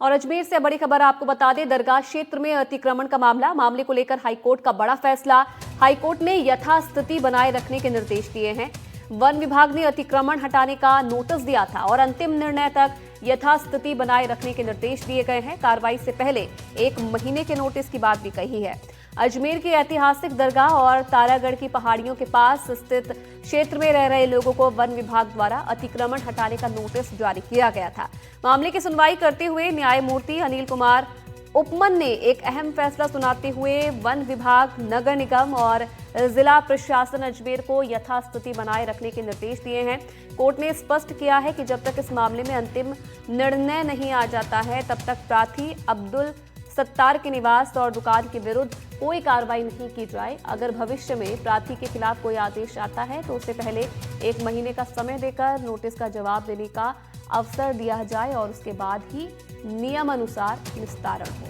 और अजमेर से बड़ी खबर आपको बता दें, दरगाह क्षेत्र में अतिक्रमण का मामले को लेकर हाईकोर्ट का बड़ा फैसला। हाईकोर्ट ने यथास्थिति बनाए रखने के निर्देश दिए हैं। वन विभाग ने अतिक्रमण हटाने का नोटिस दिया था और अंतिम निर्णय तक यथास्थिति बनाए रखने के निर्देश दिए गए हैं। कार्रवाई से पहले 1 महीने के नोटिस की बात भी कही है। अजमेर के ऐतिहासिक दरगाह और तारागढ़ की पहाड़ियों के पास स्थित क्षेत्र में रह रहे लोगों को वन विभाग द्वारा अतिक्रमण हटाने का नोटिस जारी किया गया था। मामले की सुनवाई करते हुए न्यायमूर्ति अनिल कुमार उपमन ने एक अहम फैसला सुनाते हुए वन विभाग, नगर निगम और जिला प्रशासन अजमेर को यथास्थिति बनाए रखने के निर्देश दिए हैं। कोर्ट ने स्पष्ट किया है कि जब तक इस मामले में अंतिम निर्णय नहीं आ जाता है, तब तक प्रार्थी अब्दुल सत्तार के निवास और दुकान के विरुद्ध कोई कार्रवाई नहीं की जाए। अगर भविष्य में प्रार्थी के खिलाफ कोई आदेश आता है तो उससे पहले 1 महीने का समय देकर नोटिस का जवाब देने का अवसर दिया जाए और उसके बाद ही नियमानुसार निस्तारण हो।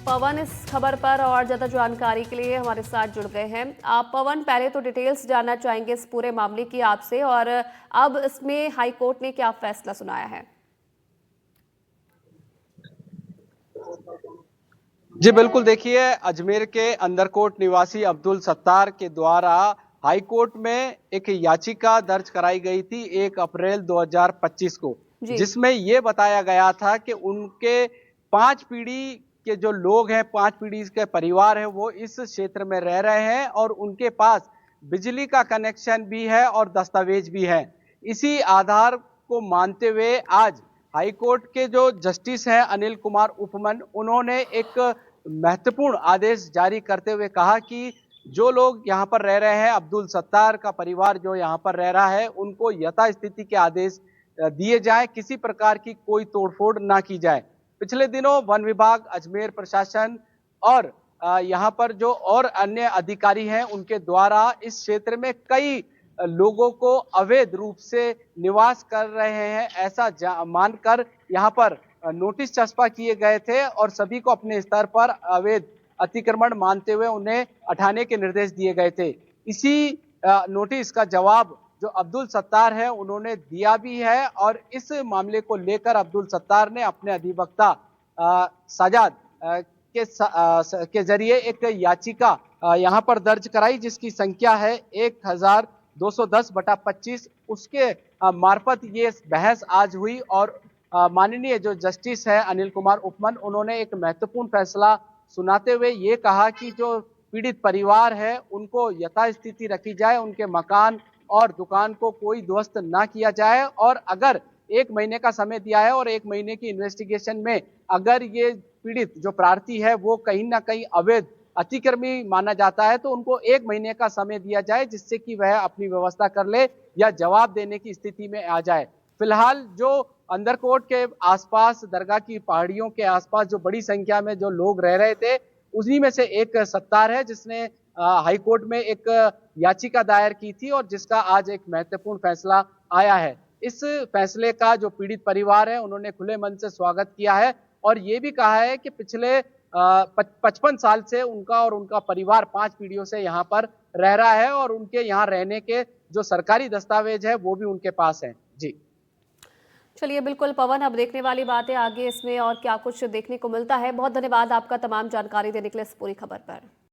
पवन इस खबर पर और ज्यादा जानकारी के लिए हमारे साथ जुड़ गए हैं। आप पवन, पहले तो डिटेल्स जानना चाहेंगे इस पूरे मामले की आपसे, और अब इसमें हाई कोर्ट ने क्या फैसला सुनाया है? जी बिल्कुल, देखिए अजमेर के अंदरकोट निवासी अब्दुल सत्तार के द्वारा हाई कोर्ट में एक याचिका दर्ज कराई गई थी 1 अप्रैल 2025 को, जिसमें ये बताया गया था कि उनके 5 पीढ़ी के जो लोग हैं, 5 पीढ़ी के परिवार है, वो इस क्षेत्र में रह रहे हैं और उनके पास बिजली का कनेक्शन भी है और दस्तावेज भी है। इसी आधार को मानते हुए आज हाईकोर्ट के जो जस्टिस हैं अनिल कुमार उपमन, उन्होंने एक महत्वपूर्ण आदेश जारी करते हुए कहा कि जो लोग यहाँ पर रह रहे हैं, अब्दुल सत्तार का परिवार जो यहाँ पर रह रहा है, उनको यथास्थिति के आदेश दिए जाए, किसी प्रकार की कोई तोड़फोड़ ना की जाए। पिछले दिनों वन विभाग, अजमेर प्रशासन और यहाँ पर जो और अन्य अधिकारी हैं, उनके द्वारा इस क्षेत्र में कई लोगों को अवैध रूप से निवास कर रहे हैं ऐसा मानकर यहाँ पर नोटिस चस्पा किए गए थे और सभी को अपने स्तर पर अवैध अतिक्रमण मानते हुए उन्हें हटाने के निर्देश दिए गए थे। इसी नोटिस का जवाब जो अब्दुल सत्तार है उन्होंने दिया भी है और इस मामले को लेकर अब्दुल सत्तार ने अपने अधिवक्ता सजाद के जरिए एक याचिका यहाँ पर दर्ज कराई, जिसकी संख्या है 1210/25। उसके मार्फत ये बहस आज हुई और माननीय जो जस्टिस है अनिल कुमार उपमन, उन्होंने एक महत्वपूर्ण फैसला सुनाते हुए ये कहा कि जो पीड़ित परिवार है उनको यथास्थिति रखी जाए, उनके मकान और दुकान को कोई ध्वस्त ना किया जाए और अगर 1 महीने का समय दिया है और 1 महीने की इन्वेस्टिगेशन में अगर ये पीड़ित जो प्रार्थी है वो कहीं ना कहीं अवैध अतिक्रमी माना जाता है तो उनको 1 महीने का समय दिया जाए, जिससे कि वह अपनी व्यवस्था कर ले या जवाब देने की स्थिति में आ जाए। फिलहाल जो अंदरकोट के आसपास, दरगाह की पहाड़ियों के आसपास जो बड़ी संख्या में जो लोग रह रहे थे, उन्हीं में से एक सत्तार है जिसने हाईकोर्ट में एक याचिका दायर की थी और जिसका आज एक महत्वपूर्ण फैसला आया है। इस फैसले का जो पीड़ित परिवार है उन्होंने खुले मन से स्वागत किया है और ये भी कहा है कि पिछले 55 साल से उनका और उनका परिवार 5 पीढ़ियों से यहाँ पर रह रहा है और उनके यहाँ रहने के जो सरकारी दस्तावेज है वो भी उनके पास है। जी चलिए, बिल्कुल पवन, अब देखने वाली बात है आगे इसमें और क्या कुछ देखने को मिलता है। बहुत धन्यवाद आपका तमाम जानकारी देने के लिए इस पूरी खबर पर।